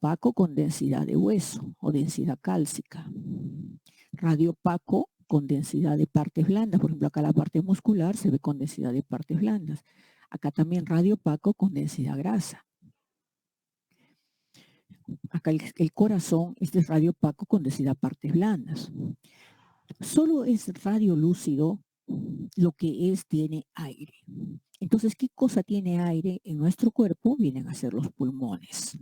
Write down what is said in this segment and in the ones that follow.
opaco con densidad de hueso o densidad cálcica. Radio opaco con densidad de partes blandas. Por ejemplo, acá la parte muscular se ve con densidad de partes blandas. Acá también radio opaco con densidad grasa. Acá el corazón, este es radio opaco con densidad partes blandas. Solo es radiolúcido lo que tiene aire. Entonces, ¿qué cosa tiene aire en nuestro cuerpo? Vienen a ser los pulmones.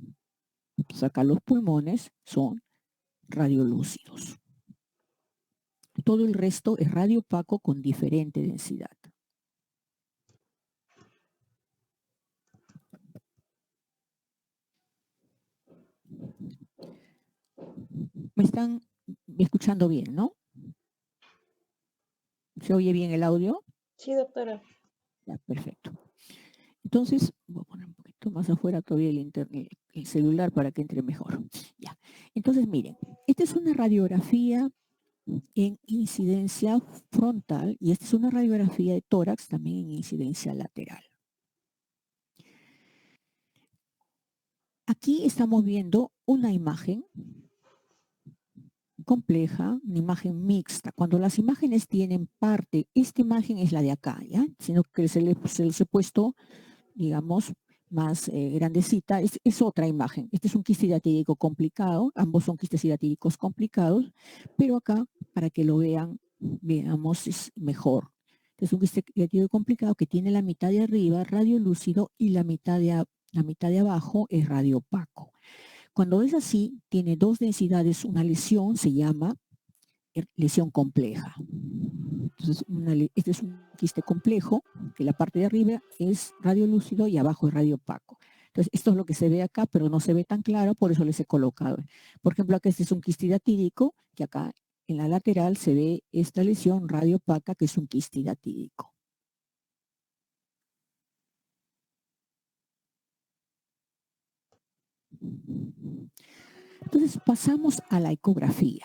Entonces, acá los pulmones son radiolúcidos. Todo el resto es radio opaco con diferente densidad. Me están escuchando bien, ¿no? ¿Se oye bien el audio? Sí, doctora. Ya, perfecto. Entonces, voy a poner un poquito más afuera todavía el celular para que entre mejor. Ya. Entonces, miren, esta es una radiografía en incidencia frontal y esta es una radiografía de tórax también en incidencia lateral. Aquí estamos viendo una imagen compleja, una imagen mixta. Cuando las imágenes tienen parte, esta imagen es la de acá, ¿ya? Sino que se les he puesto, digamos, más grandecita, es otra imagen. Este es un quiste hidatídico complicado, ambos son quistes hidatídicos complicados, pero acá, para que lo vean, veamos, es mejor. Este es un quiste hidatídico complicado que tiene la mitad de arriba radiolúcido y la mitad de abajo es radiopaco. Cuando es así, tiene dos densidades, una lesión se llama lesión compleja. Entonces, este es un quiste complejo, que la parte de arriba es radiolúcido y abajo es radiopaco. Entonces, esto es lo que se ve acá, pero no se ve tan claro, por eso les he colocado. Por ejemplo, acá este es un quiste hidatídico, que acá en la lateral se ve esta lesión radiopaca, que es un quiste hidatídico. Entonces pasamos a la ecografía.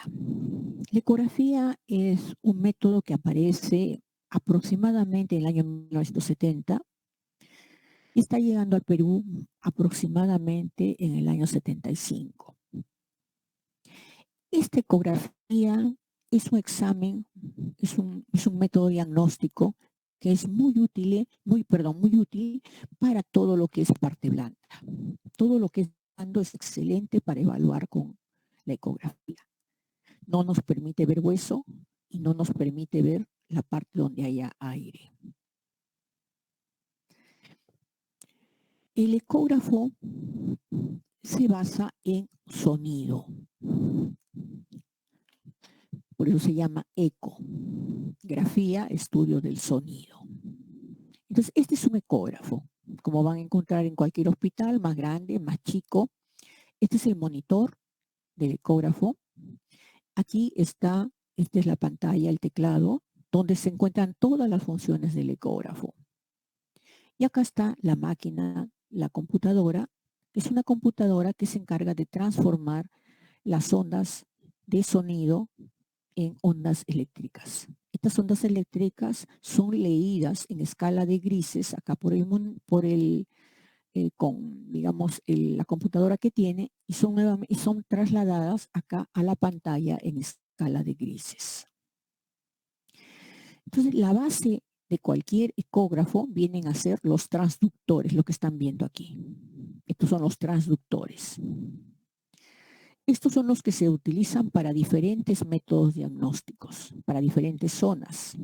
La ecografía es un método que aparece aproximadamente en el año 1970 y está llegando al Perú aproximadamente en el año 75. Esta ecografía es un examen, es un método diagnóstico que es muy útil para todo lo que es parte blanda. Todo lo que es blando es excelente para evaluar con la ecografía. No nos permite ver hueso y no nos permite ver la parte donde haya aire. El ecógrafo se basa en sonido. Por eso se llama ecografía, estudio del sonido. Entonces, este es un ecógrafo, como van a encontrar en cualquier hospital, más grande, más chico. Este es el monitor del ecógrafo. Aquí está, esta es la pantalla, el teclado, donde se encuentran todas las funciones del ecógrafo. Y acá está la máquina, la computadora, que es una computadora que se encarga de transformar las ondas de sonido en ondas eléctricas. Estas ondas eléctricas son leídas en escala de grises acá con, digamos, la computadora que tiene y son trasladadas acá a la pantalla en escala de grises. Entonces, la base de cualquier ecógrafo vienen a ser los transductores, lo que están viendo aquí. Estos son los transductores. Estos son los que se utilizan para diferentes métodos diagnósticos, para diferentes zonas.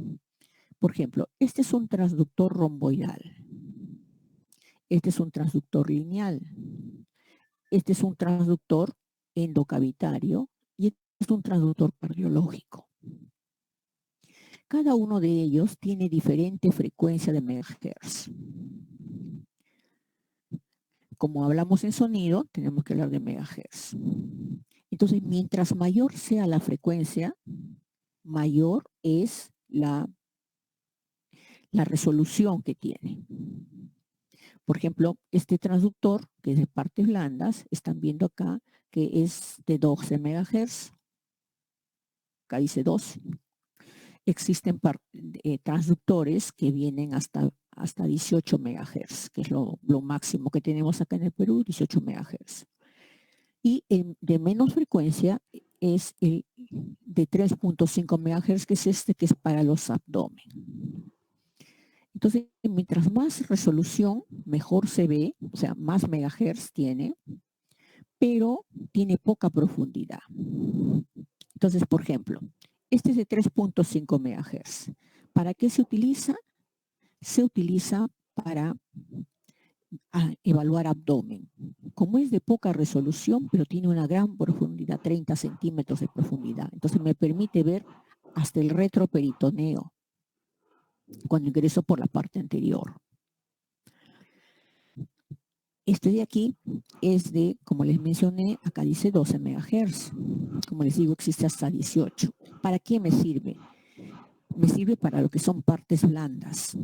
Por ejemplo, este es un transductor romboidal. Este es un transductor lineal. Este es un transductor endocavitario y este es un transductor cardiológico. Cada uno de ellos tiene diferente frecuencia de megahertz. Como hablamos en sonido, tenemos que hablar de megahertz. Entonces, mientras mayor sea la frecuencia, mayor es la resolución que tiene. Por ejemplo, este transductor, que es de partes blandas, están viendo acá que es de 12 MHz. Acá dice 12. Existen transductores que vienen hasta 18 MHz, que es lo máximo que tenemos acá en el Perú, 18 MHz. Y el de menos frecuencia es el de 3.5 MHz, que es este que es para los abdomen. Entonces, mientras más resolución, mejor se ve, o sea, más megahertz tiene, pero tiene poca profundidad. Entonces, por ejemplo, este es de 3.5 MHz. ¿Para qué se utiliza? Se utiliza para evaluar abdomen. Como es de poca resolución, pero tiene una gran profundidad, 30 centímetros de profundidad. Entonces me permite ver hasta el retroperitoneo cuando ingreso por la parte anterior. Este de aquí es de, como les mencioné, acá dice 12 MHz. Como les digo, existe hasta 18. ¿Para qué me sirve? Me sirve para lo que son partes blandas.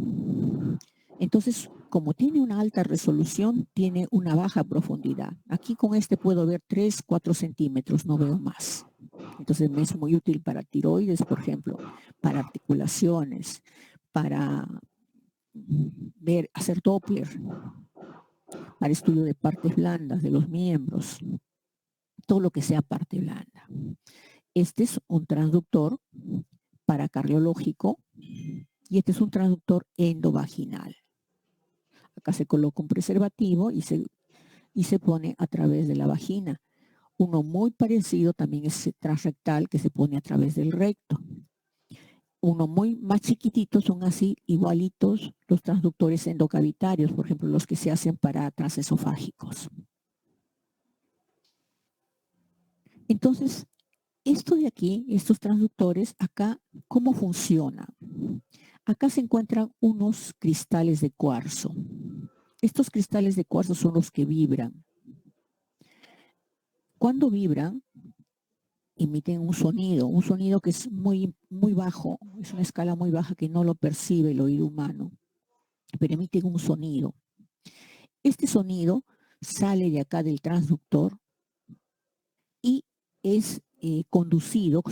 Entonces, como tiene una alta resolución, tiene una baja profundidad. Aquí con este puedo ver 3, 4 centímetros, no veo más. Entonces me es muy útil para tiroides, por ejemplo, para articulaciones, para ver, hacer Doppler, para estudio de partes blandas de los miembros, todo lo que sea parte blanda. Este es un transductor paracardiológico y este es un transductor endovaginal. Acá se coloca un preservativo y se pone a través de la vagina. Uno muy parecido también es transrectal, que se pone a través del recto. Uno muy más chiquitito son así igualitos los transductores endocavitarios, por ejemplo, los que se hacen para transesofágicos. Entonces, esto de aquí, estos transductores, acá, ¿cómo funciona? Acá se encuentran unos cristales de cuarzo. Estos cristales de cuarzo son los que vibran. Cuando vibran, emiten un sonido que es muy, muy bajo, es una escala muy baja que no lo percibe el oído humano, pero emiten un sonido. Este sonido sale de acá del transductor y es conducido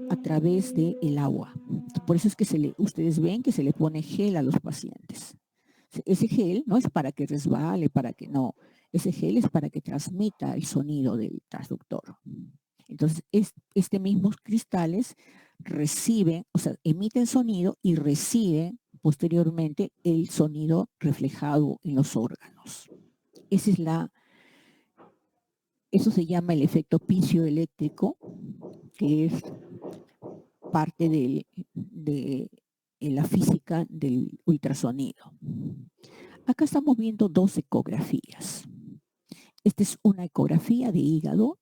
a través del agua. Por eso es que ustedes ven que se le pone gel a los pacientes. Ese gel no es para que resbale, para que no. Ese gel es para que transmita el sonido del transductor. Entonces, mismos cristales reciben, o sea, emiten sonido y reciben posteriormente el sonido reflejado en los órganos. Eso se llama el efecto piezoeléctrico, que es parte de la física del ultrasonido. Acá estamos viendo dos ecografías. Esta es una ecografía de hígado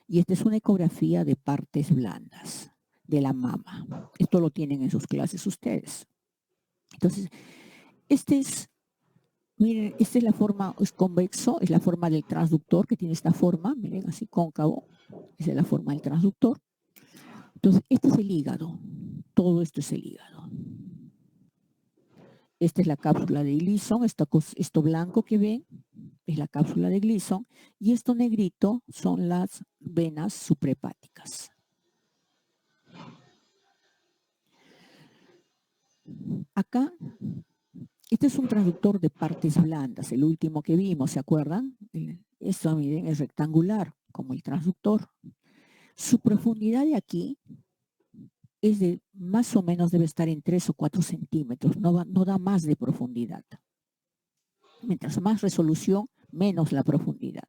y esta es una ecografía de partes blandas de la mama. Esto lo tienen en sus clases ustedes. Entonces, miren, esta es la forma, es convexo, es la forma del transductor que tiene esta forma, miren, así cóncavo. Esa es la forma del transductor. Entonces, este es el hígado. Todo esto es el hígado. Esta es la cápsula de Gleason, esto blanco que ven es la cápsula de Gleason y esto negrito son las venas suprahepáticas. Acá, este es un transductor de partes blandas, el último que vimos, ¿se acuerdan? Esto, miren, es rectangular, como el transductor. Su profundidad de aquí es de, más o menos debe estar en 3 o 4 centímetros, no da más de profundidad. Mientras más resolución, menos la profundidad.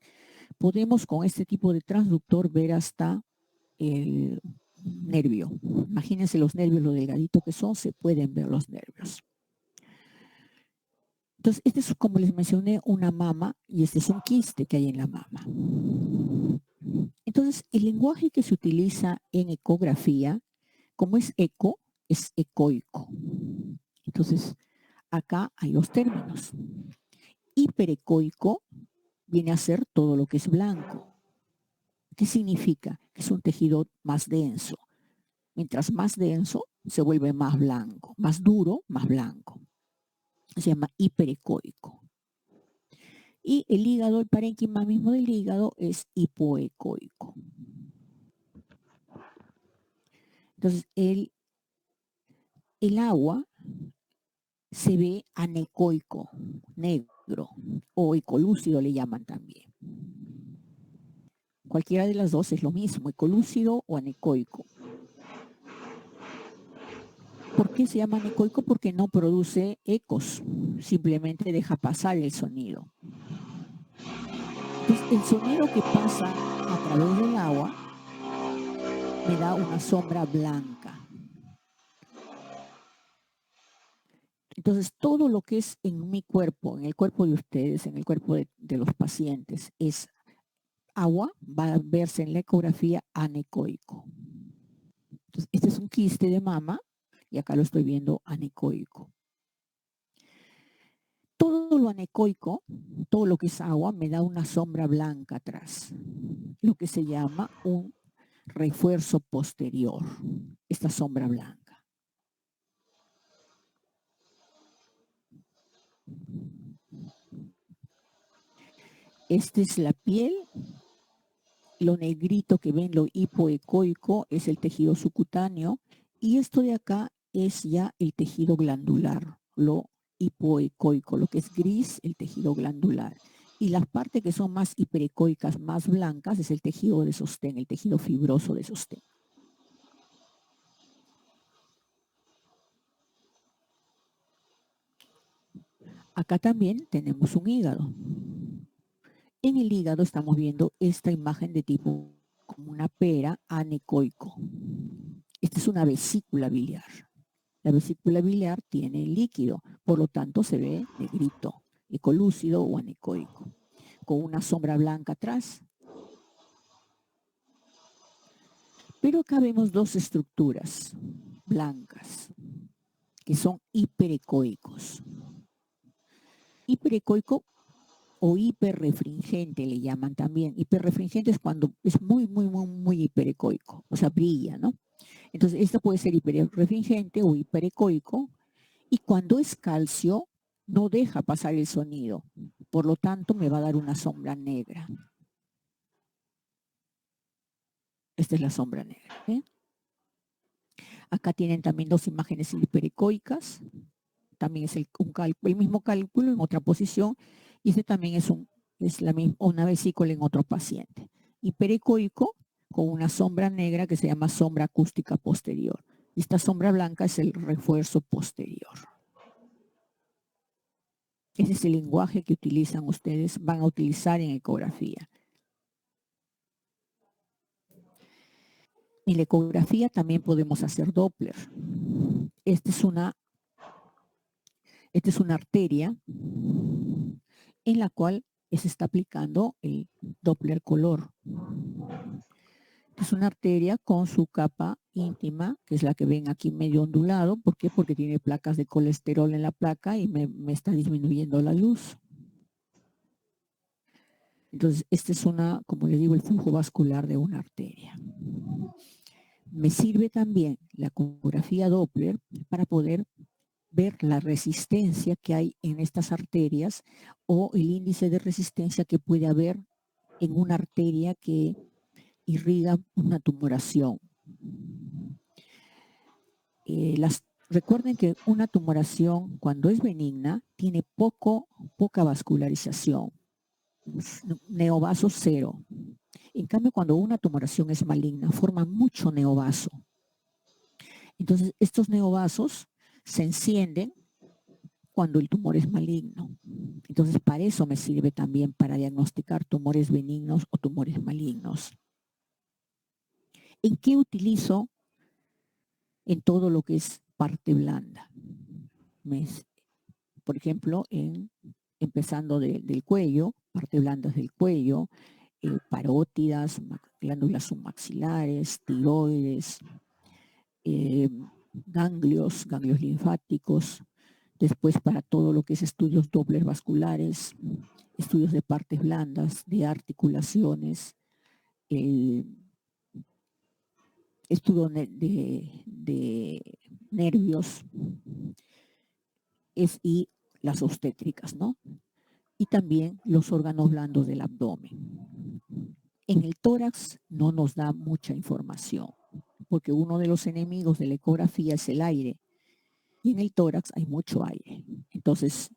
Podemos con este tipo de transductor ver hasta el nervio. Imagínense los nervios, lo delgadito que son, se pueden ver los nervios. Entonces, este es, como les mencioné, una mama y este es un quiste que hay en la mama. Entonces, el lenguaje que se utiliza en ecografía, como es eco, es ecoico. Entonces, acá hay dos términos. Hiperecoico viene a ser todo lo que es blanco. ¿Qué significa? Que es un tejido más denso. Mientras más denso, se vuelve más blanco. Más duro, más blanco. Se llama hiperecoico. Y el hígado, el parénquima mismo del hígado es hipoecoico. Entonces, el agua se ve anecoico, negro. negro o ecolúcido le llaman también. Cualquiera de las dos es lo mismo, ecolúcido o anecoico. ¿Por qué se llama anecoico? Porque no produce ecos, simplemente deja pasar el sonido. Entonces, el sonido que pasa a través del agua me da una sombra blanca. Entonces, todo lo que es en mi cuerpo, en el cuerpo de ustedes, en el cuerpo de los pacientes, es agua, va a verse en la ecografía anecoico. Entonces, este es un quiste de mama y acá lo estoy viendo anecoico. Todo lo anecoico, todo lo que es agua, me da una sombra blanca atrás, lo que se llama un refuerzo posterior, esta sombra blanca. Esta es la piel, lo negrito que ven, lo hipoecoico, es el tejido subcutáneo, y esto de acá es ya el tejido glandular, lo hipoecoico, lo que es gris, el tejido glandular. Y las partes que son más hiperecoicas, más blancas, es el tejido de sostén, el tejido fibroso de sostén. Acá también tenemos un hígado. En el hígado estamos viendo esta imagen de tipo como una pera anecoico. Esta es una vesícula biliar. La vesícula biliar tiene líquido, por lo tanto se ve negrito, ecolúcido o anecoico, con una sombra blanca atrás. Pero acá vemos dos estructuras blancas, que son hiperecoicos. Hiperecoico o hiperrefringente le llaman también. Hiperrefringente es cuando es muy hiperecoico, o sea, brilla, ¿no? Entonces, esto puede ser hiperrefringente o hiperecoico, y cuando es calcio, no deja pasar el sonido. Por lo tanto, me va a dar una sombra negra. Esta es la sombra negra. ¿Eh? Acá tienen también dos imágenes hiperecoicas. También es el mismo cálculo en otra posición. Y este también es una vesícula en otro paciente. Hiperecoico con una sombra negra que se llama sombra acústica posterior. Y esta sombra blanca es el refuerzo posterior. Ese es el lenguaje que utilizan ustedes, van a utilizar en ecografía. En la ecografía también podemos hacer Doppler. Esta es una arteria en la cual se está aplicando el Doppler color. Es una arteria con su capa íntima, que es la que ven aquí medio ondulado. ¿Por qué? Porque tiene placas de colesterol en la placa y me está disminuyendo la luz. Entonces, este es como les digo, el flujo vascular de una arteria. Me sirve también la ecografía Doppler para poder ver la resistencia que hay en estas arterias o el índice de resistencia que puede haber en una arteria que irriga una tumoración. Recuerden que una tumoración, cuando es benigna, tiene poca vascularización, neovaso cero. En cambio, cuando una tumoración es maligna, forma mucho neovaso. Entonces, estos neovasos se encienden cuando el tumor es maligno. Entonces, para eso me sirve también para diagnosticar tumores benignos o tumores malignos. ¿En qué utilizo? En todo lo que es parte blanda. Por ejemplo, empezando del cuello, parte blandas del cuello, parótidas, glándulas submaxilares, tiroides, ganglios linfáticos. Después, para todo lo que es estudios Doppler vasculares, estudios de partes blandas, de articulaciones, estudio de nervios y las obstétricas, ¿no? Y también los órganos blandos del abdomen. En el tórax no nos da mucha información, porque uno de los enemigos de la ecografía es el aire. Y en el tórax hay mucho aire. Entonces,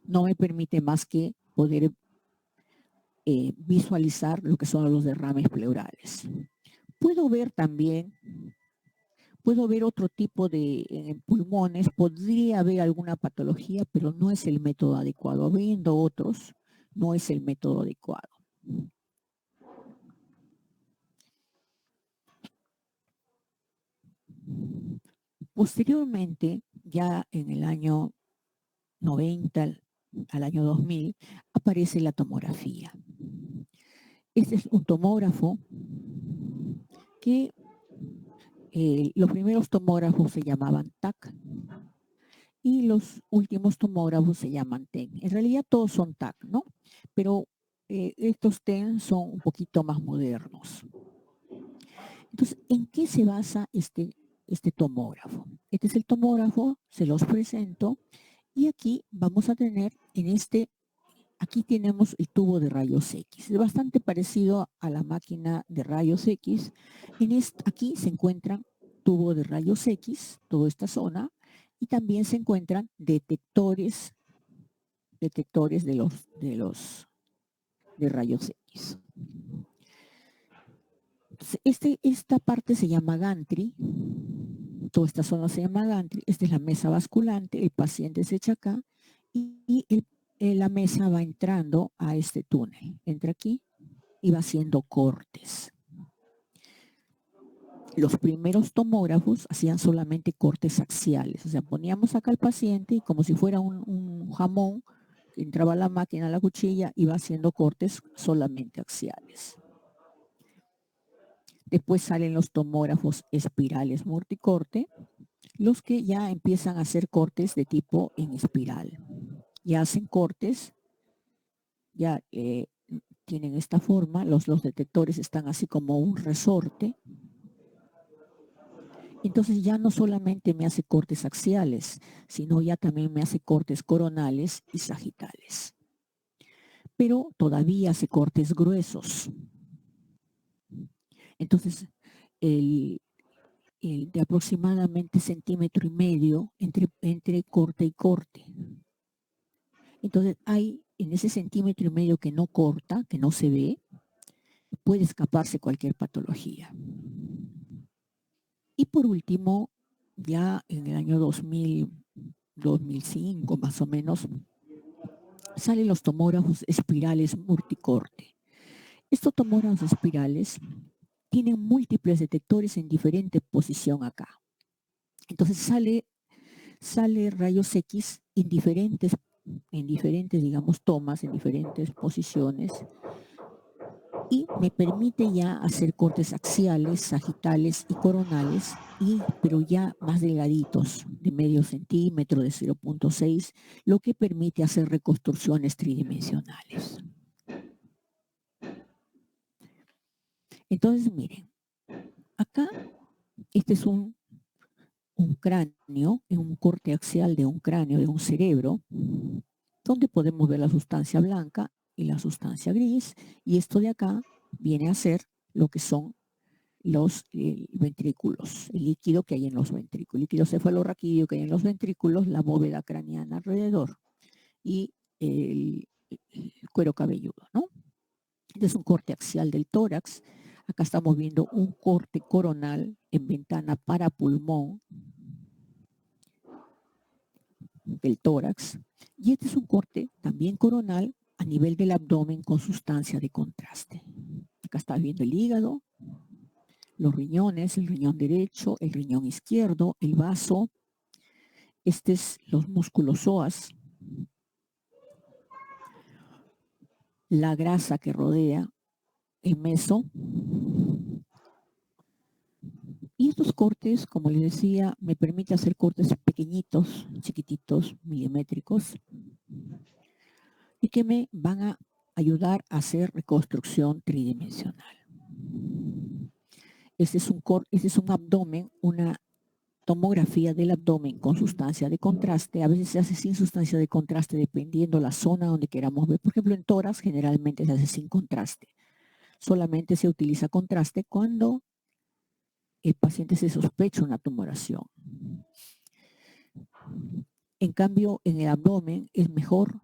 no me permite más que poder visualizar lo que son los derrames pleurales. Puedo ver también, puedo ver otro tipo de pulmones, podría haber alguna patología, pero no es el método adecuado. Habiendo otros, no es el método adecuado. Posteriormente, ya en el año 90 al año 2000, aparece la tomografía. Este es un tomógrafo que los primeros tomógrafos se llamaban TAC y los últimos tomógrafos se llaman TEN. En realidad todos son TAC, ¿no? Pero estos TEN son un poquito más modernos. Entonces, ¿en qué se basa este tomógrafo? Este es el tomógrafo, se los presento, y aquí vamos a tener aquí tenemos el tubo de rayos X. Es bastante parecido a la máquina de rayos X. Aquí se encuentran tubo de rayos X, toda esta zona, y también se encuentran detectores de rayos X. Esta parte se llama gantry, toda esta zona se llama gantry. Esta es la mesa basculante, el paciente se echa acá y la mesa va entrando a este túnel. Entra aquí y va haciendo cortes. Los primeros tomógrafos hacían solamente cortes axiales, o sea, poníamos acá al paciente y como si fuera un jamón, entraba la máquina, la cuchilla, y va haciendo cortes solamente axiales. Después salen los tomógrafos espirales multicorte, los que ya empiezan a hacer cortes de tipo en espiral. Ya hacen cortes, ya tienen esta forma, los detectores están así como un resorte. Entonces ya no solamente me hace cortes axiales, sino ya también me hace cortes coronales y sagitales. Pero todavía hace cortes gruesos. Entonces, de aproximadamente 1,5 centímetros entre corte y corte. Entonces, en ese 1,5 centímetros que no corta, que no se ve, puede escaparse cualquier patología. Y por último, ya en el año 2005 más o menos, salen los tomógrafos espirales multicorte. Estos tomógrafos espirales tienen múltiples detectores en diferente posición acá. Entonces sale rayos X en diferentes, digamos, tomas, en diferentes posiciones, y me permite ya hacer cortes axiales, sagitales y coronales, pero ya más delgaditos, de medio centímetro, de 0,6, lo que permite hacer reconstrucciones tridimensionales. Entonces, miren, acá este es un cráneo, un corte axial de un cráneo, de un cerebro, donde podemos ver la sustancia blanca y la sustancia gris, y esto de acá viene a ser lo que son los ventrículos, el líquido que hay en los ventrículos, el líquido cefalorraquídeo que hay en los ventrículos, la bóveda craneana alrededor y el cuero cabelludo, ¿no? Este es un corte axial del tórax. Acá estamos viendo un corte coronal en ventana para pulmón del tórax, y este es un corte también coronal a nivel del abdomen con sustancia de contraste. Acá está viendo el hígado, los riñones, el riñón derecho, el riñón izquierdo, el vaso. Este es los músculos psoas, la grasa que rodea el meso. Y estos cortes, como les decía, me permite hacer cortes pequeñitos, chiquititos, milimétricos, y que me van a ayudar a hacer reconstrucción tridimensional. Este es un abdomen, una tomografía del abdomen con sustancia de contraste. A veces se hace sin sustancia de contraste dependiendo la zona donde queramos ver. Por ejemplo, en tórax generalmente se hace sin contraste. Solamente se utiliza contraste cuando el paciente se sospecha una tumoración. En cambio, en el abdomen es mejor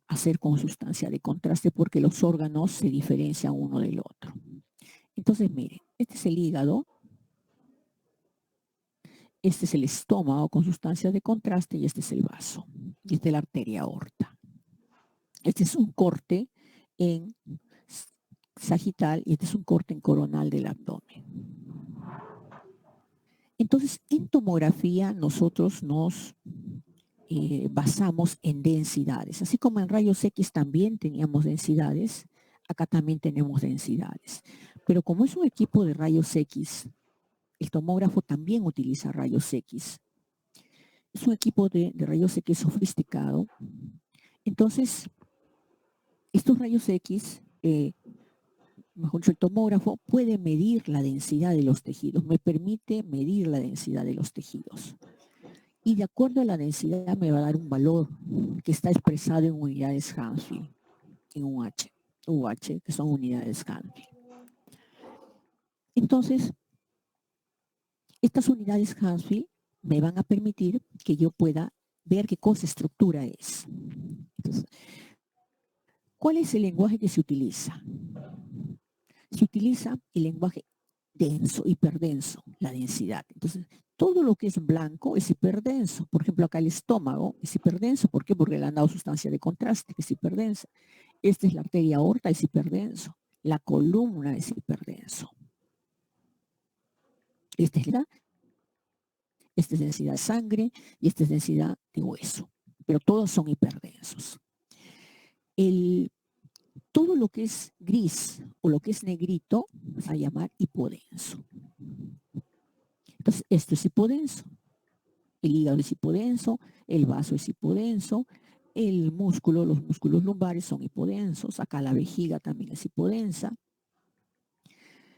hacer con sustancia de contraste porque los órganos se diferencian uno del otro. Entonces, miren, este es el hígado, este es el estómago con sustancia de contraste y este es el vaso. Y esta es la arteria aorta. Este es un corte en sagital y este es un corte en coronal del abdomen. Entonces, en tomografía nosotros nos basamos en densidades. Así como en rayos X también teníamos densidades, acá también tenemos densidades. Pero como es un equipo de rayos X, el tomógrafo también utiliza rayos X. Es un equipo de rayos X sofisticado. Entonces, estos rayos X, mejor dicho, el tomógrafo puede medir la densidad de los tejidos, me permite medir la densidad de los tejidos. Y de acuerdo a la densidad me va a dar un valor que está expresado en unidades Hounsfield, en UH, que son unidades Hounsfield. Entonces, estas unidades Hounsfield me van a permitir que yo pueda ver qué cosa estructura es. Entonces, ¿cuál es el lenguaje que se utiliza? Se utiliza el lenguaje denso, hiperdenso, la densidad. Entonces, todo lo que es blanco es hiperdenso. Por ejemplo, acá el estómago es hiperdenso. ¿Por qué? Porque le han dado sustancia de contraste, que es hiperdensa. Esta es la arteria aorta, es hiperdenso. La columna es hiperdenso. Esta es densidad de sangre y esta es densidad de hueso. Pero todos son hiperdensos. Todo lo que es gris o lo que es negrito se va a llamar hipodenso. Entonces, esto es hipodenso. El hígado es hipodenso, el vaso es hipodenso, el músculo, los músculos lumbares son hipodensos, acá la vejiga también es hipodensa.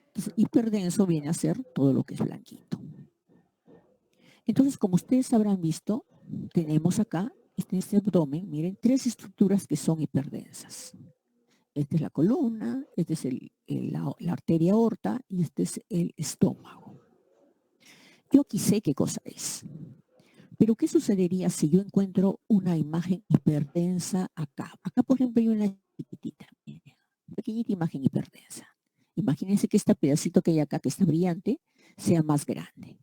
Entonces, hiperdenso viene a ser todo lo que es blanquito. Entonces, como ustedes habrán visto, tenemos acá, en este abdomen, miren, tres estructuras que son hiperdensas. Esta es la columna, esta es la arteria aorta y este es el estómago. Yo aquí sé qué cosa es. Pero ¿qué sucedería si yo encuentro una imagen hiperdensa acá? Acá, por ejemplo, hay una chiquitita, pequeñita imagen hiperdensa. Imagínense que este pedacito que hay acá, que está brillante, sea más grande.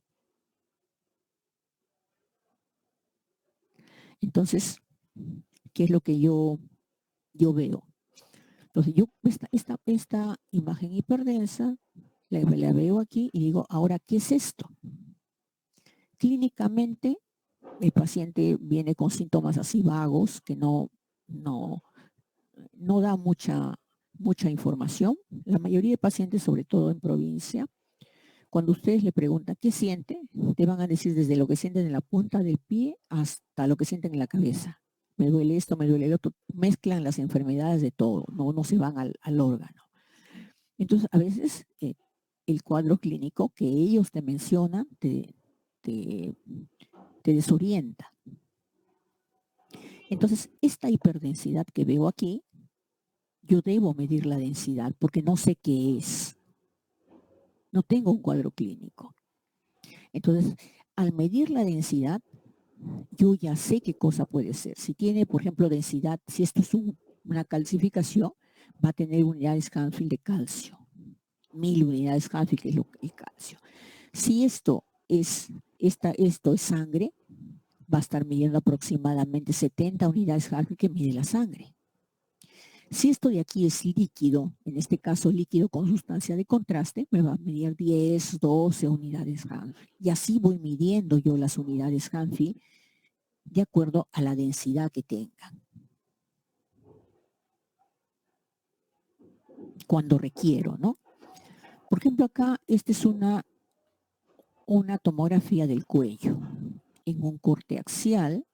Entonces, ¿qué es lo que yo veo? Entonces, yo esta imagen hiperdensa la veo aquí y digo, ahora, ¿qué es esto? Clínicamente, el paciente viene con síntomas así vagos que no da mucha información. La mayoría de pacientes, sobre todo en provincia, cuando ustedes le preguntan qué siente, te van a decir desde lo que sienten en la punta del pie hasta lo que sienten en la cabeza. Me duele esto, me duele el otro. Mezclan las enfermedades de todo, no se van al órgano. Entonces, a veces el cuadro clínico que ellos te mencionan te desorienta. Entonces, esta hiperdensidad que veo aquí, yo debo medir la densidad porque no sé qué es. No tengo un cuadro clínico. Entonces, al medir la densidad, yo ya sé qué cosa puede ser. Si tiene, por ejemplo, densidad, si esto es una calcificación, va a tener unidades Hounsfield de calcio. 1000 unidades Hounsfield, que es el calcio. Si esto es sangre, va a estar midiendo aproximadamente 70 unidades Hounsfield que mide la sangre. Si esto de aquí es líquido, en este caso líquido con sustancia de contraste, me va a medir 10, 12 unidades Hounsfield. Y así voy midiendo yo las unidades Hounsfield de acuerdo a la densidad que tengan. Cuando requiero, ¿no? Por ejemplo, acá esta es una tomografía del cuello en un corte axial,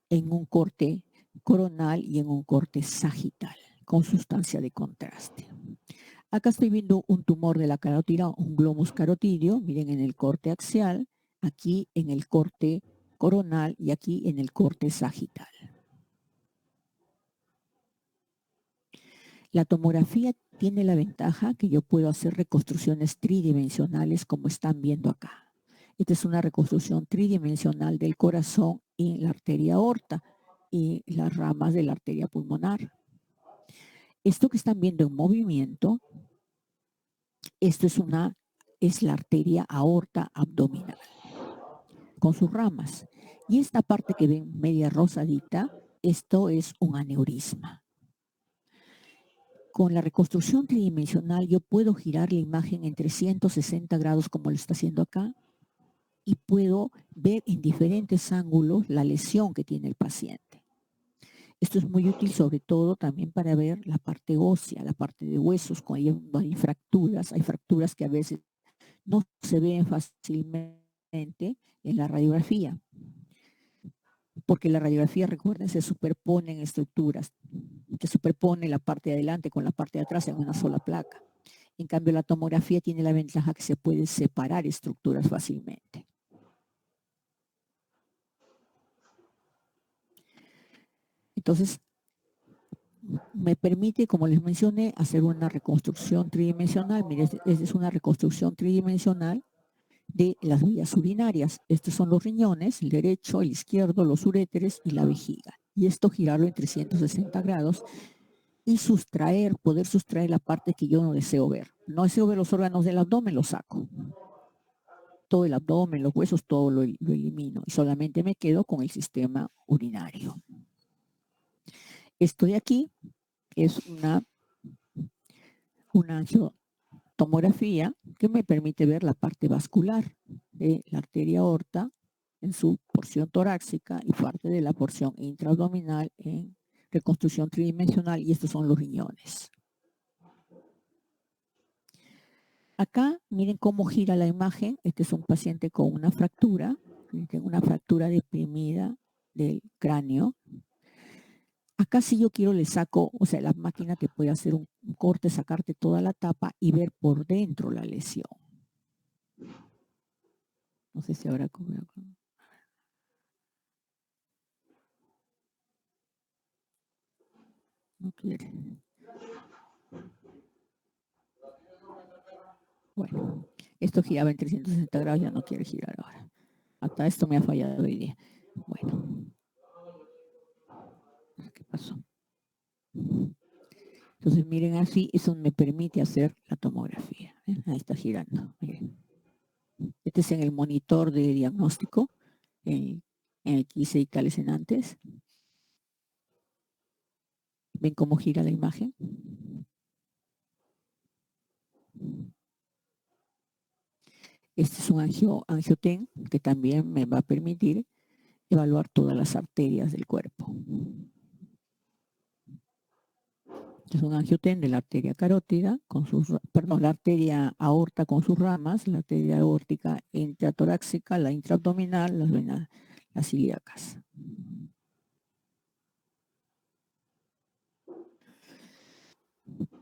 en un corte coronal y en un corte sagital con sustancia de contraste. Acá estoy viendo un tumor de la carótida, un globus carotidio, miren, en el corte axial, aquí en el corte coronal y aquí en el corte sagital. La tomografía tiene la ventaja que yo puedo hacer reconstrucciones tridimensionales como están viendo acá. Esta es una reconstrucción tridimensional del corazón en la arteria aorta y las ramas de la arteria pulmonar. Esto que están viendo en movimiento, esto es la arteria aorta abdominal con sus ramas. Y esta parte que ven media rosadita, esto es un aneurisma. Con la reconstrucción tridimensional yo puedo girar la imagen en 360 grados como lo está haciendo acá y puedo ver en diferentes ángulos la lesión que tiene el paciente. Esto es muy útil sobre todo también para ver la parte ósea, la parte de huesos, cuando hay fracturas que a veces no se ven fácilmente en la radiografía, porque la radiografía, recuerden, se superponen estructuras, se superpone la parte de adelante con la parte de atrás en una sola placa. En cambio, la tomografía tiene la ventaja que se puede separar estructuras fácilmente. Entonces, me permite, como les mencioné, hacer una reconstrucción tridimensional. Miren, esta es una reconstrucción tridimensional de las vías urinarias. Estos son los riñones, el derecho, el izquierdo, los uréteres y la vejiga. Y esto girarlo en 360 grados y poder sustraer la parte que yo no deseo ver. No deseo ver los órganos del abdomen, los saco. Todo el abdomen, los huesos, todo lo elimino y solamente me quedo con el sistema urinario. Esto de aquí es una tomografía que me permite ver la parte vascular de la arteria aorta en su porción torácica y parte de la porción intraabdominal en reconstrucción tridimensional, y estos son los riñones. Acá miren cómo gira la imagen. Este es un paciente con una fractura deprimida del cráneo. Acá si yo quiero le saco, o sea, la máquina te puede hacer un corte, sacarte toda la tapa y ver por dentro la lesión. No sé si habrá como... No quiere. Bueno, esto giraba en 360 grados, ya no quiere girar ahora. Hasta esto me ha fallado hoy día. Bueno. ¿Qué pasó? Entonces miren así, eso me permite hacer la tomografía. Ahí está girando. Miren. Este es en el monitor de diagnóstico, en el que hice en antes. ¿Ven cómo gira la imagen? Este es un angioten que también me va a permitir evaluar todas las arterias del cuerpo. Es un angioten de la arteria carótida, la arteria aorta con sus ramas, la arteria aórtica intratorácica, la intraabdominal, las venas, las ilíacas.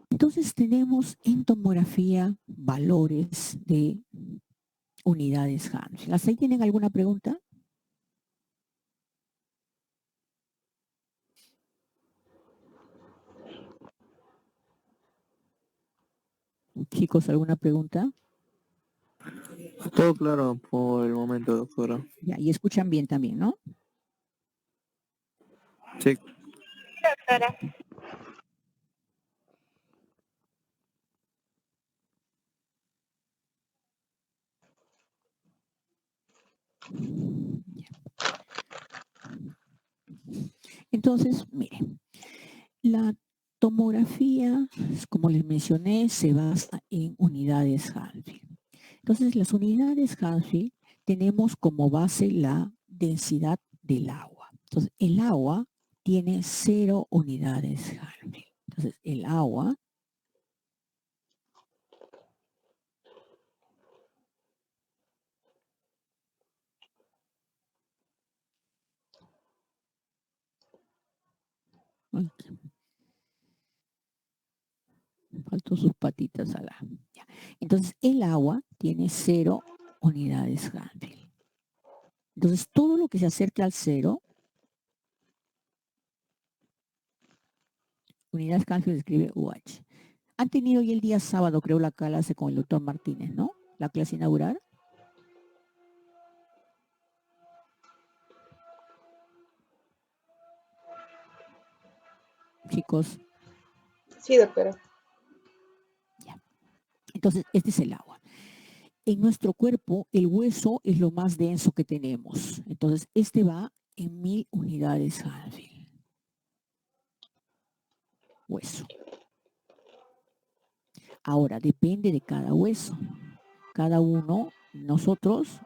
Entonces tenemos en tomografía valores de unidades Hanfield. ¿Hasta ahí tienen alguna pregunta? Chicos, ¿alguna pregunta? Todo claro por el momento, doctora. Ya, y escuchan bien también, ¿no? Sí. Doctora. Entonces, miren, la tomografía, como les mencioné, se basa en unidades Hanfield. Entonces, las unidades Hanfield tenemos como base la densidad del agua. Entonces, el agua tiene 0 unidades Hanfield. Entonces, el agua faltó sus patitas a la... Ya. Entonces, el agua tiene 0 unidades Hanfield. Entonces, todo lo que se acerque al 0, unidades Hanfield escribe UH. Han tenido hoy el día sábado, creo, la clase con el doctor Martínez, ¿no? La clase inaugural. chicos? Sí, doctora. Ya. Entonces, este es el agua. En nuestro cuerpo, el hueso es lo más denso que tenemos. Entonces, este va en 1000 unidades Hallfield. Hueso. Ahora, depende de cada hueso. Cada uno, nosotros,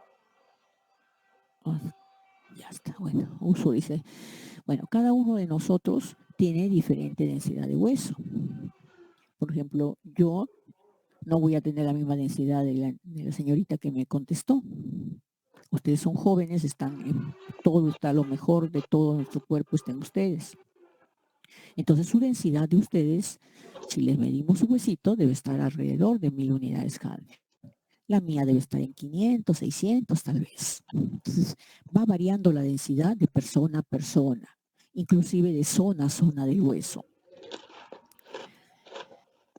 ya está, bueno, uso dice, bueno, cada uno de nosotros tiene diferente densidad de hueso. Por ejemplo, yo no voy a tener la misma densidad de la señorita que me contestó. Ustedes son jóvenes, todo está lo mejor de todo nuestro cuerpo está en ustedes. Entonces su densidad de ustedes, si les medimos su huesito, debe estar alrededor de 1000 unidades Hallfield. La mía debe estar en 500, 600 tal vez. Entonces va variando la densidad de persona a persona, inclusive de zona a zona del hueso.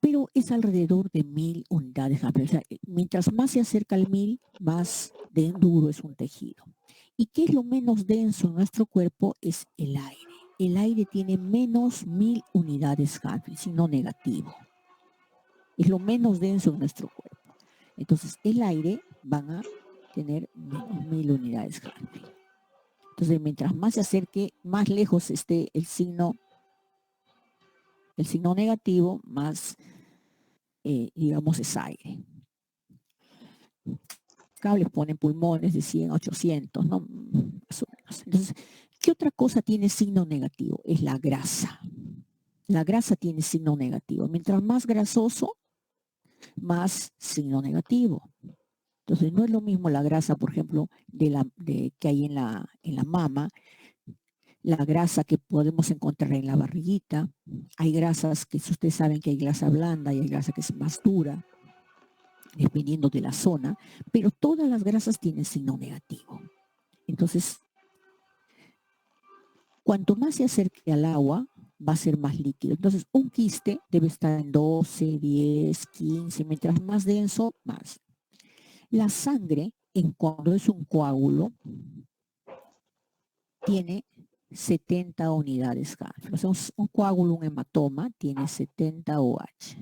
Pero es alrededor de 1000 unidades Hallfield. O sea, mientras más se acerca al 1000, más duro es un tejido. ¿Y qué es lo menos denso en nuestro cuerpo? Es el aire. El aire tiene menos 1000 unidades Hallfield, sino negativo. Es lo menos denso en nuestro cuerpo. Entonces, el aire van a tener menos 1000 unidades Hallfield. Entonces, mientras más se acerque, más lejos esté el signo negativo, más, digamos, es aire. Cables ponen pulmones de 100 a 800, ¿no? Más o menos. Entonces, ¿qué otra cosa tiene signo negativo? Es la grasa. La grasa tiene signo negativo. Mientras más grasoso, más signo negativo. Entonces, no es lo mismo la grasa, por ejemplo, que hay en la mama, la grasa que podemos encontrar en la barriguita. Hay grasas que ustedes saben que hay grasa blanda y hay grasa que es más dura, dependiendo de la zona, pero todas las grasas tienen signo negativo. Entonces, cuanto más se acerque al agua, va a ser más líquido. Entonces, un quiste debe estar en 12, 10, 15, mientras más denso, más. La sangre, cuando es un coágulo, tiene 70 unidades Hallfield. O sea, un coágulo, un hematoma, tiene 70 OH.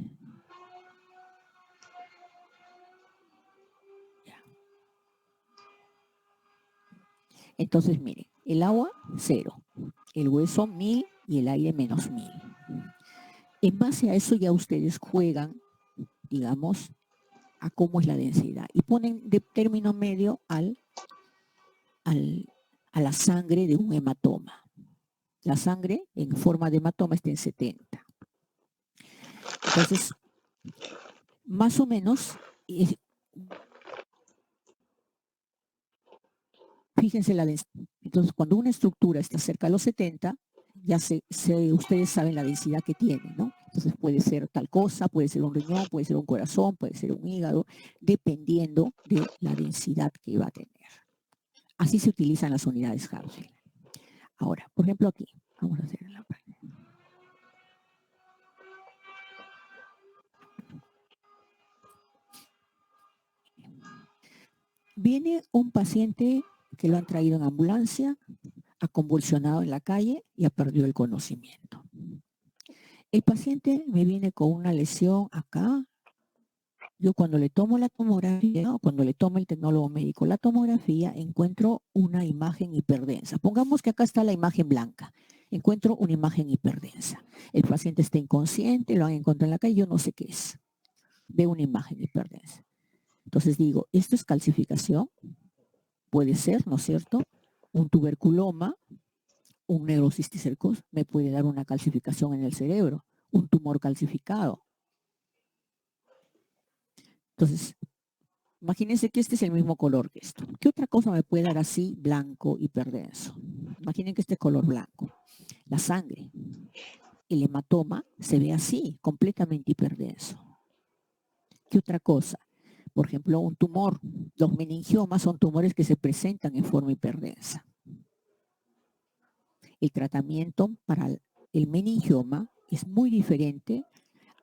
Entonces, mire, el agua, 0. El hueso, 1000 y el aire, menos 1000. En base a eso ya ustedes juegan, digamos, a cómo es la densidad. Y ponen de término medio a la sangre de un hematoma. La sangre en forma de hematoma está en 70. Entonces, más o menos, fíjense la densidad. Entonces, cuando una estructura está cerca de los 70, ya ustedes saben la densidad que tiene, ¿no? Entonces puede ser tal cosa, puede ser un riñón, puede ser un corazón, puede ser un hígado, dependiendo de la densidad que va a tener. Así se utilizan las unidades Hallfield. Ahora, por ejemplo aquí, vamos a hacer la práctica. Viene un paciente que lo han traído en ambulancia, ha convulsionado en la calle y ha perdido el conocimiento. El paciente me viene con una lesión acá. Yo cuando le tomo la tomografía o cuando le toma el tecnólogo médico la tomografía, encuentro una imagen hiperdensa. Pongamos que acá está la imagen blanca. Encuentro una imagen hiperdensa. El paciente está inconsciente, lo han encontrado en la calle, yo no sé qué es. Veo una imagen hiperdensa. Entonces digo, esto es calcificación. Puede ser, ¿no es cierto? Un tuberculoma, un neurocisticercosis me puede dar una calcificación en el cerebro, un tumor calcificado. Entonces, imagínense que este es el mismo color que esto. ¿Qué otra cosa me puede dar así, blanco, hiperdenso? Imaginen que este color blanco. La sangre. El hematoma se ve así, completamente hiperdenso. ¿Qué otra cosa? Por ejemplo, un tumor. Los meningiomas son tumores que se presentan en forma hiperdensa. El tratamiento para el meningioma es muy diferente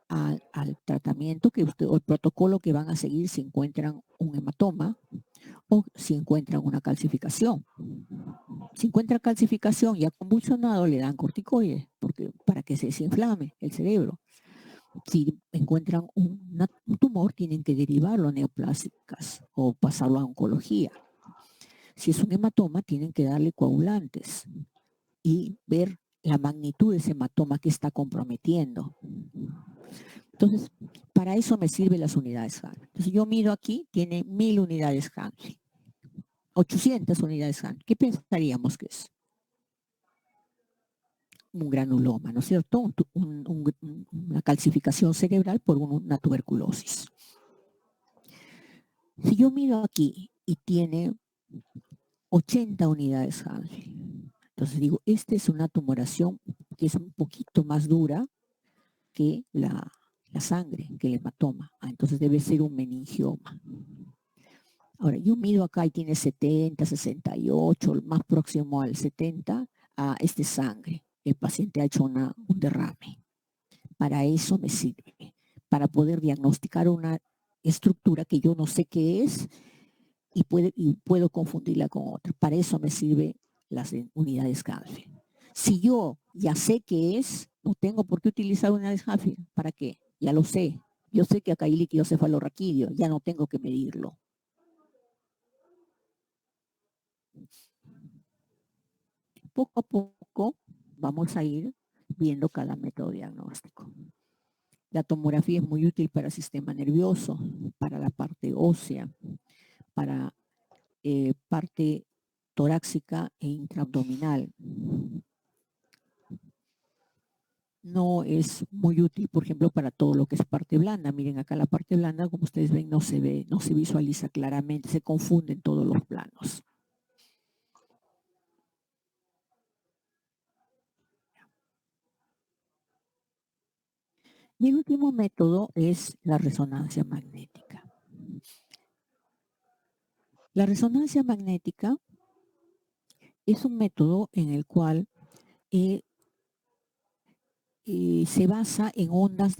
al tratamiento o el protocolo que van a seguir si encuentran un hematoma o si encuentran una calcificación. Si encuentra calcificación y ha convulsionado, le dan corticoides para que se desinflame el cerebro. Si encuentran un tumor, tienen que derivarlo a neoplásicas o pasarlo a oncología. Si es un hematoma, tienen que darle coagulantes y ver la magnitud de ese hematoma que está comprometiendo. Entonces, para eso me sirven las unidades Hanfi. Entonces, yo mido aquí, tiene 1000 unidades Hanfi. 800 unidades Hanfi. ¿Qué pensaríamos que es? Un granuloma, ¿no es cierto? Una calcificación cerebral por una tuberculosis. Si yo miro aquí y tiene 80 unidades Hanfi, entonces digo, esta es una tumoración que es un poquito más dura que la sangre, que el hematoma. Entonces debe ser un meningioma. Ahora, yo mido acá y tiene 70, 68, más próximo al 70, este sangre. El paciente ha hecho un derrame. Para eso me sirve, para poder diagnosticar una estructura que yo no sé qué es y puedo confundirla con otra. Para eso me sirve las unidades Hanfi. Si yo ya sé qué es, no tengo por qué utilizar unidades Hanfi. ¿Para qué? Ya lo sé. Yo sé que acá hay líquido cefalorraquídeo, ya no tengo que medirlo. Poco a poco vamos a ir viendo cada método diagnóstico. La tomografía es muy útil para el sistema nervioso, para la parte ósea, para parte torácica e intraabdominal. No es muy útil, por ejemplo, para todo lo que es parte blanda. Miren acá la parte blanda, como ustedes ven, no se ve, no se visualiza claramente, se confunden todos los planos. Y el último método es la resonancia magnética. La resonancia magnética es un método en el cual se basa en ondas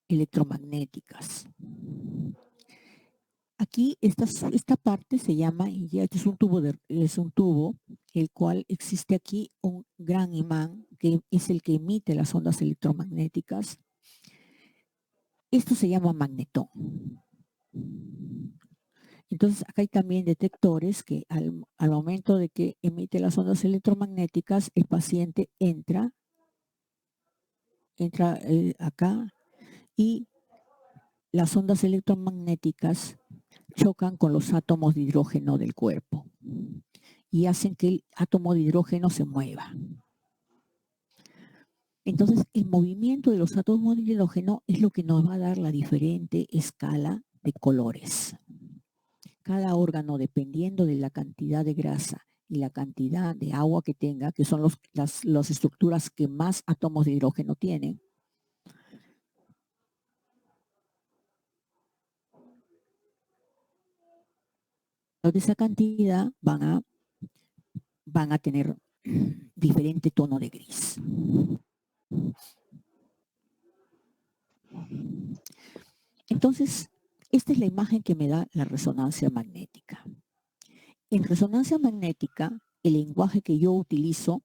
electromagnéticas. Aquí esta parte se llama, este es un tubo, el cual existe aquí un gran imán que es el que emite las ondas electromagnéticas. Esto se llama magnetón. Entonces acá hay también detectores que al momento de que emite las ondas electromagnéticas, el paciente entra acá y las ondas electromagnéticas chocan con los átomos de hidrógeno del cuerpo y hacen que el átomo de hidrógeno se mueva. Entonces, el movimiento de los átomos de hidrógeno es lo que nos va a dar la diferente escala de colores. Cada órgano, dependiendo de la cantidad de grasa y la cantidad de agua que tenga, que son las estructuras que más átomos de hidrógeno tienen, de esa cantidad van a tener diferente tono de gris. Entonces, esta es la imagen que me da la resonancia magnética. En resonancia magnética, el lenguaje que yo utilizo,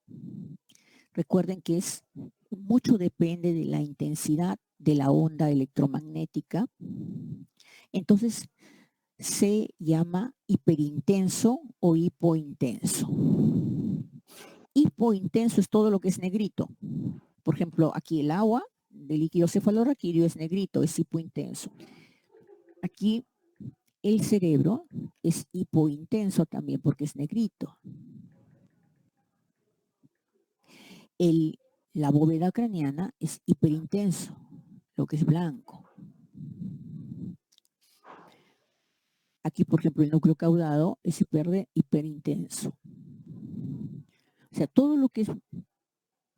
recuerden que mucho depende de la intensidad de la onda electromagnética. Entonces, se llama hiperintenso o hipointenso. Hipointenso es todo lo que es negrito. Por ejemplo, aquí el agua de líquido cefalorraquídeo es negrito, es hipointenso. Aquí el cerebro es hipointenso también porque es negrito. La bóveda craneana es hiperintenso, lo que es blanco. Aquí, por ejemplo, el núcleo caudado es hiperintenso. O sea, todo lo que es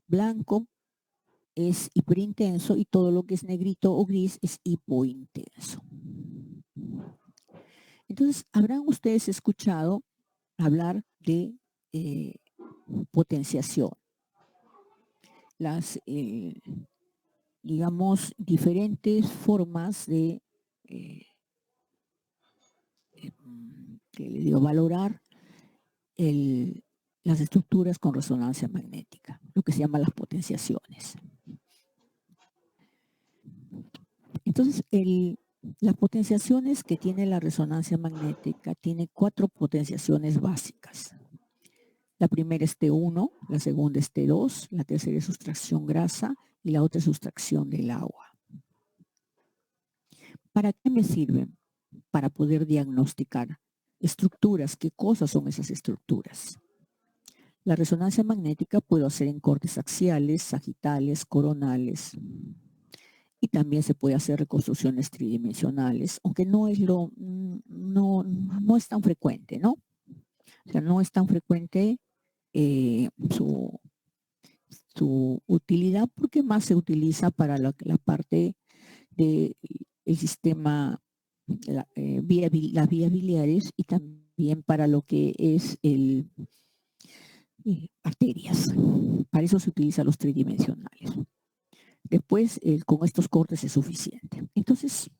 blanco es hiperintenso y todo lo que es negrito o gris es hipointenso. Entonces, habrán ustedes escuchado hablar de potenciación. Las, digamos, diferentes formas de valorar las estructuras con resonancia magnética, lo que se llama las potenciaciones. Entonces, las potenciaciones que tiene la resonancia magnética tiene 4 potenciaciones básicas. La primera es T1, la segunda es T2, la tercera es sustracción grasa y la otra es sustracción del agua. ¿Para qué me sirven? Para poder diagnosticar estructuras. ¿Qué cosas son esas estructuras? La resonancia magnética puedo hacer en cortes axiales, sagitales, coronales. Y también se puede hacer reconstrucciones tridimensionales, aunque no es no es tan frecuente, ¿no? O sea, no es tan frecuente su utilidad, porque más se utiliza para la parte del sistema, las vías biliares, y también para lo que es arterias. Para eso se utilizan los tridimensionales. Después, con estos cortes es suficiente. Entonces,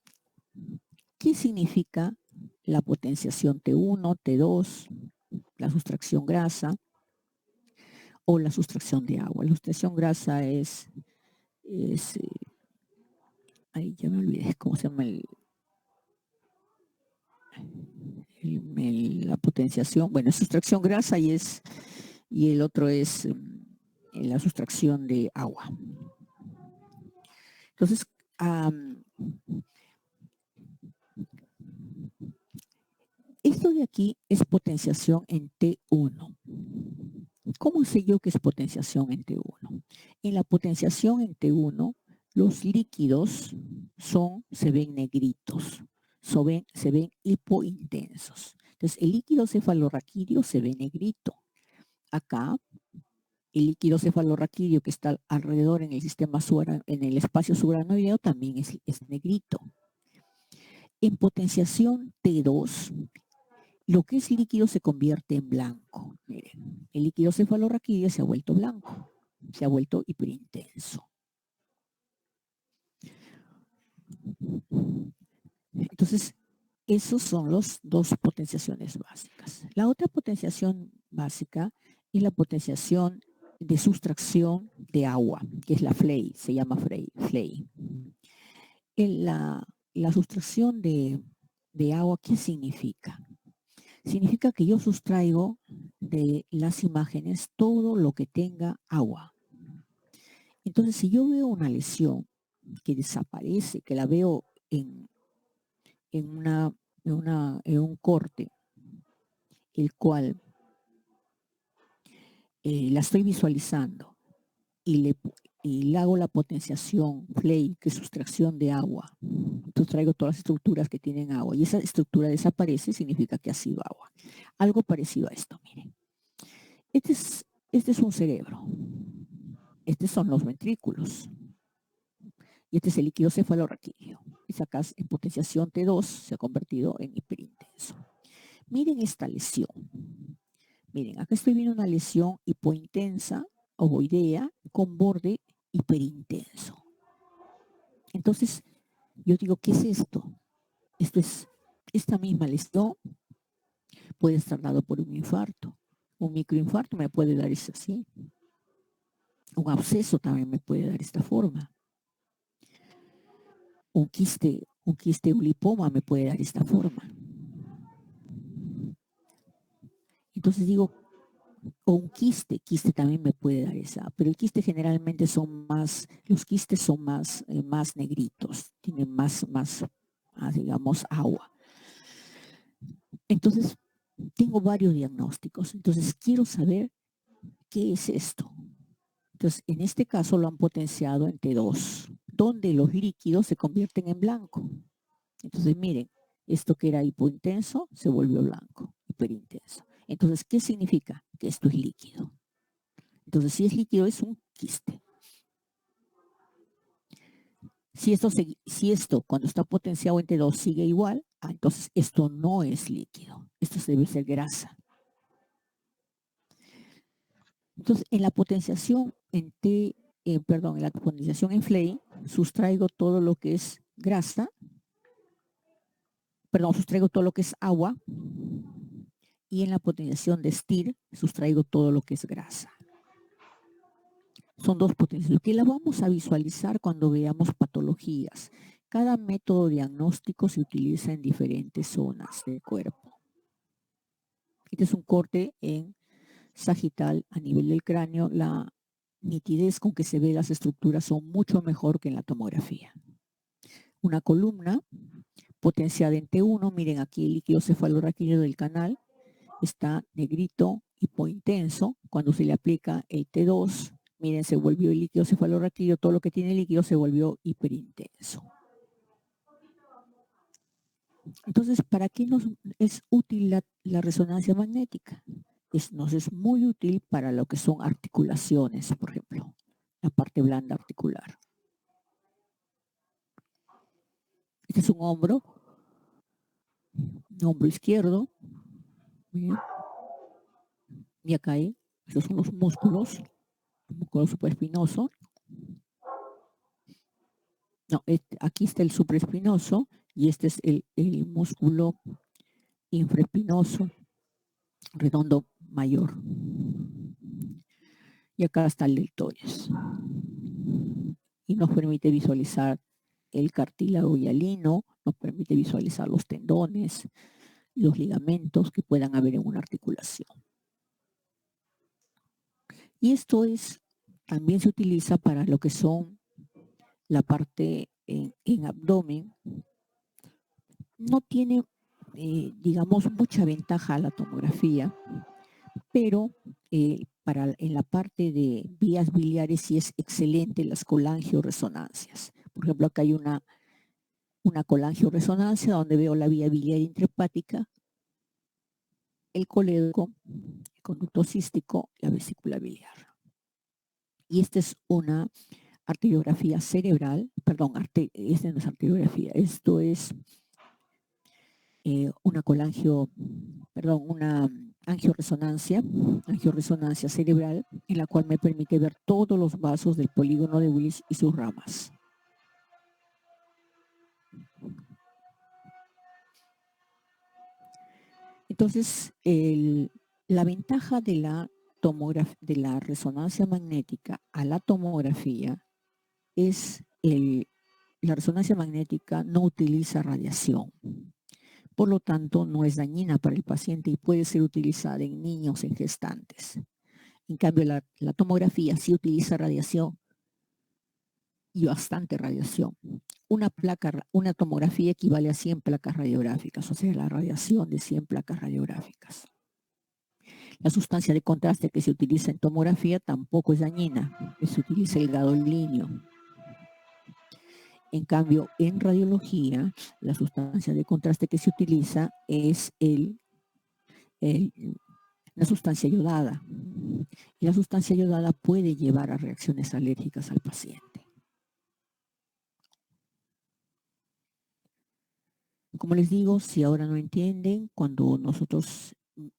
¿qué significa la potenciación T1, T2, la sustracción grasa o la sustracción de agua? La sustracción grasa es ahí ya me olvidé cómo se llama la potenciación. Bueno, es sustracción grasa y el otro es la sustracción de agua. Entonces, esto de aquí es potenciación en T1. ¿Cómo sé yo que es potenciación en T1? En la potenciación en T1, los líquidos se ven negritos, se ven hipointensos. Entonces, el líquido cefalorraquídeo se ve negrito. Acá, el líquido cefalorraquídeo que está alrededor en el sistema en el espacio subaracnoideo también es negrito. En potenciación T2, lo que es líquido se convierte en blanco. Miren, el líquido cefalorraquídeo se ha vuelto blanco, se ha vuelto hiperintenso. Entonces, esos son los 2 potenciaciones básicas. La otra potenciación básica es la potenciación de sustracción de agua, que es la FLEI, se llama FLEI. La sustracción de agua, ¿qué significa? Significa que yo sustraigo de las imágenes todo lo que tenga agua. Entonces, si yo veo una lesión que desaparece, que la veo en un corte, el cual la estoy visualizando y le hago la potenciación FLEI, que es sustracción de agua. Entonces traigo todas las estructuras que tienen agua y esa estructura desaparece, significa que ha sido agua. Algo parecido a esto, miren. Este es un cerebro. Estos son los ventrículos. Y este es el líquido cefalorraquídeo. Y acá en potenciación T2 se ha convertido en hiperintenso. Miren esta lesión. Miren, acá estoy viendo una lesión hipointensa, ovoidea, con borde hiperintenso. Entonces, yo digo, ¿qué es esto? Esta misma lesión puede estar dado por un infarto. Un microinfarto me puede dar eso así. Un absceso también me puede dar esta forma. Un quiste lipoma me puede dar esta forma. Entonces digo, o un quiste también me puede dar esa, pero el quiste generalmente los quistes son más negritos, tienen más, digamos, agua. Entonces, tengo varios diagnósticos, entonces quiero saber qué es esto. Entonces, en este caso lo han potenciado en T2, donde los líquidos se convierten en blanco. Entonces, miren, esto que era hipointenso se volvió blanco, hiperintenso. Entonces, ¿qué significa? Que esto es líquido. Entonces, si es líquido, es un quiste. Si esto cuando está potenciado en T2 sigue igual, entonces esto no es líquido. Esto debe ser grasa. Entonces, en la potenciación en la potenciación en FLEI, sustraigo todo lo que es grasa, sustraigo todo lo que es agua y en la potenciación de STIR sustraigo todo lo que es grasa. Son dos potencias. Lo que la vamos a visualizar cuando veamos patologías. Cada método diagnóstico se utiliza en diferentes zonas del cuerpo. Este es un corte en sagital a nivel del cráneo. La nitidez con que se ve las estructuras son mucho mejor que en la tomografía. Una columna potenciada en T1. Miren aquí el líquido cefalorraquídeo del canal. Está negrito, hipointenso. Cuando se le aplica el T2, miren, se volvió el líquido cefalorraquídeo, todo lo que tiene líquido se volvió hiperintenso. Entonces, ¿para qué nos es útil la resonancia magnética? Nos es muy útil para lo que son articulaciones, por ejemplo, la parte blanda articular. Este es un hombro izquierdo. Bien. Y acá hay, estos son los músculos, el músculo supraespinoso. No, aquí está el supraespinoso y este es el músculo infraespinoso redondo mayor. Y acá está el deltoides. Y nos permite visualizar el cartílago hialino, nos permite visualizar los tendones, los ligamentos que puedan haber en una articulación. Y esto también se utiliza para lo que son la parte en abdomen. No tiene, digamos, mucha ventaja la tomografía, pero en la parte de vías biliares sí es excelente las colangioresonancias. Por ejemplo, acá hay una colangioresonancia donde veo la vía biliar intrahepática, el colédoco, el conducto cístico, la vesícula biliar. Y esta es una arteriografía cerebral, perdón, esta no es arteriografía, esto es una angioresonancia cerebral, en la cual me permite ver todos los vasos del polígono de Willis y sus ramas. Entonces, la ventaja de la resonancia magnética a la tomografía es la resonancia magnética no utiliza radiación. Por lo tanto, no es dañina para el paciente y puede ser utilizada en niños, en gestantes. En cambio, la tomografía sí utiliza radiación y bastante radiación. Una tomografía equivale a 100 placas radiográficas, o sea, la radiación de 100 placas radiográficas. La sustancia de contraste que se utiliza en tomografía tampoco es dañina, se utiliza el gadolinio. En cambio, en radiología, la sustancia de contraste que se utiliza es la sustancia iodada. Y la sustancia iodada puede llevar a reacciones alérgicas al paciente. Como les digo, si ahora no entienden, cuando nosotros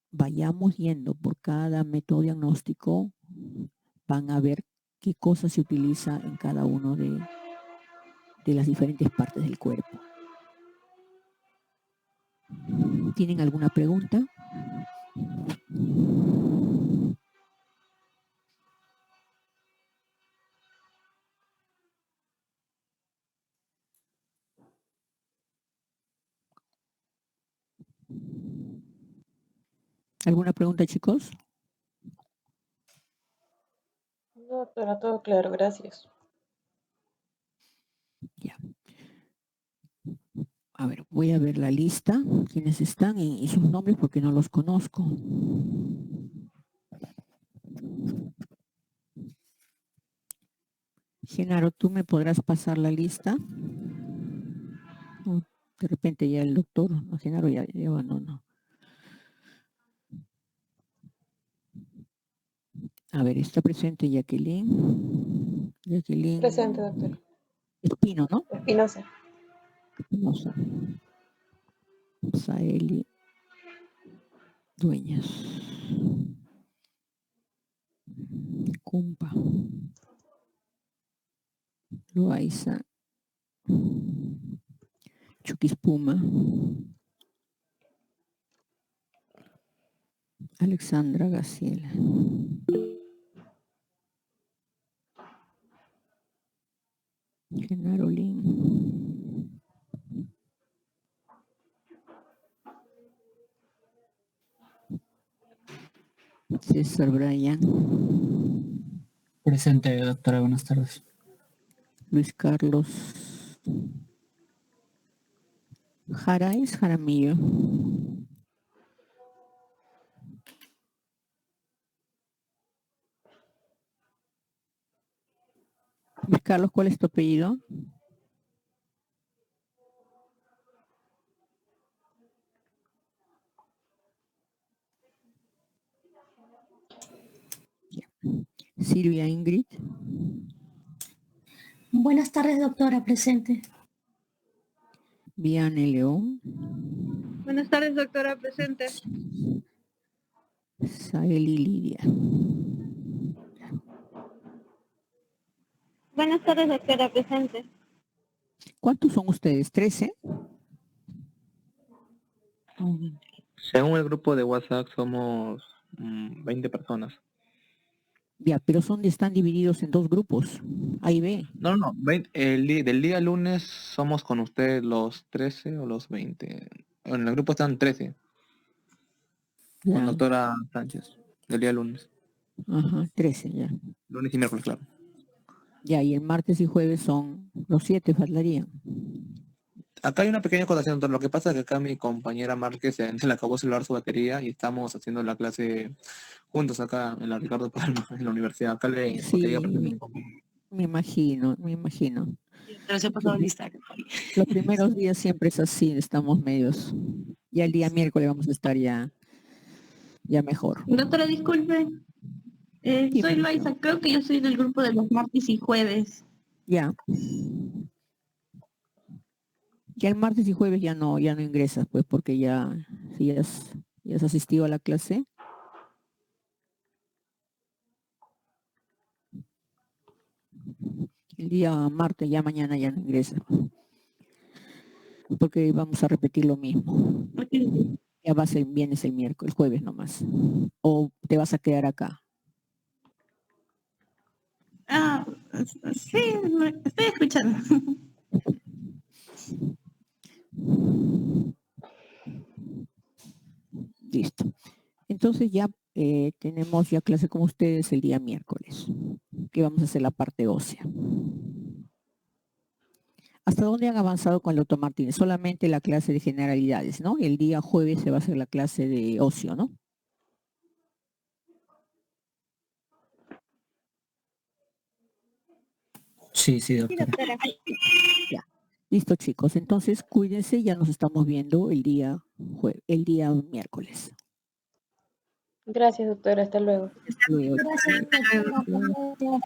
vayamos yendo por cada método diagnóstico, van a ver qué cosa se utiliza en cada uno de las diferentes partes del cuerpo. ¿Tienen alguna pregunta? ¿Alguna pregunta, chicos? No, doctora, todo claro, gracias. Ya. A ver, voy a ver la lista, quiénes están y sus nombres porque no los conozco. Genaro, ¿tú me podrás pasar la lista? O de repente ya el doctor, no, Genaro ya abandonó. A ver, está presente Jacqueline. Presente, doctora. Espino, ¿no? Espinosa. Espinosa. Saeli Dueñas. Cumpa. Loaiza. Chuquispuma. Alexandra Gaciela. Genaro Lin. César Bryan. Presente, doctora, buenas tardes. Luis Carlos Jara es Jaramillo. Luis Carlos, ¿cuál es tu apellido? Silvia Ingrid. Buenas tardes, doctora, presente. Viane León. Buenas tardes, doctora, presente. Saeli Lidia. Buenas tardes, doctora, presente. ¿Cuántos son ustedes? ¿13? Según el grupo de WhatsApp somos 20 personas. Ya, pero están divididos en 2 grupos. A y B. No, del día lunes somos con ustedes los 13 o los 20. En el grupo están 13. Ya. Con doctora Sánchez. Del día lunes. Ajá, 13 ya. Lunes y miércoles, claro. Ya, y el martes y jueves son los 7, faltarían. Acá hay una pequeña acotación, doctor. Lo que pasa es que acá mi compañera Márquez se le acabó de celular su batería y estamos haciendo la clase juntos acá en la Ricardo Palma, en la universidad. Acá le podría presentar un poco. Me imagino. Pero se ha pasado lista. Los primeros días siempre es así, estamos medios. Ya el día miércoles vamos a estar ya mejor. Doctora, disculpe. Soy Loaiza, creo que yo soy del grupo de los martes y jueves. Ya. Ya el martes y jueves ya no ingresas, pues, porque ya has asistido a la clase. El día martes, ya mañana ya no ingresas. Porque vamos a repetir lo mismo. Ya vienes el miércoles, el jueves nomás. O te vas a quedar acá. Ah, sí, estoy escuchando. Listo. Entonces ya tenemos ya clase con ustedes el día miércoles, que vamos a hacer la parte ósea. ¿Hasta dónde han avanzado con el doctor Martínez? Solamente la clase de generalidades, ¿no? El día jueves se va a hacer la clase de ocio, ¿no? Sí, doctora. Ya. Listo, chicos. Entonces, cuídense, ya nos estamos viendo el día miércoles. Gracias, doctora. Hasta luego. Hasta luego. Gracias, doctora.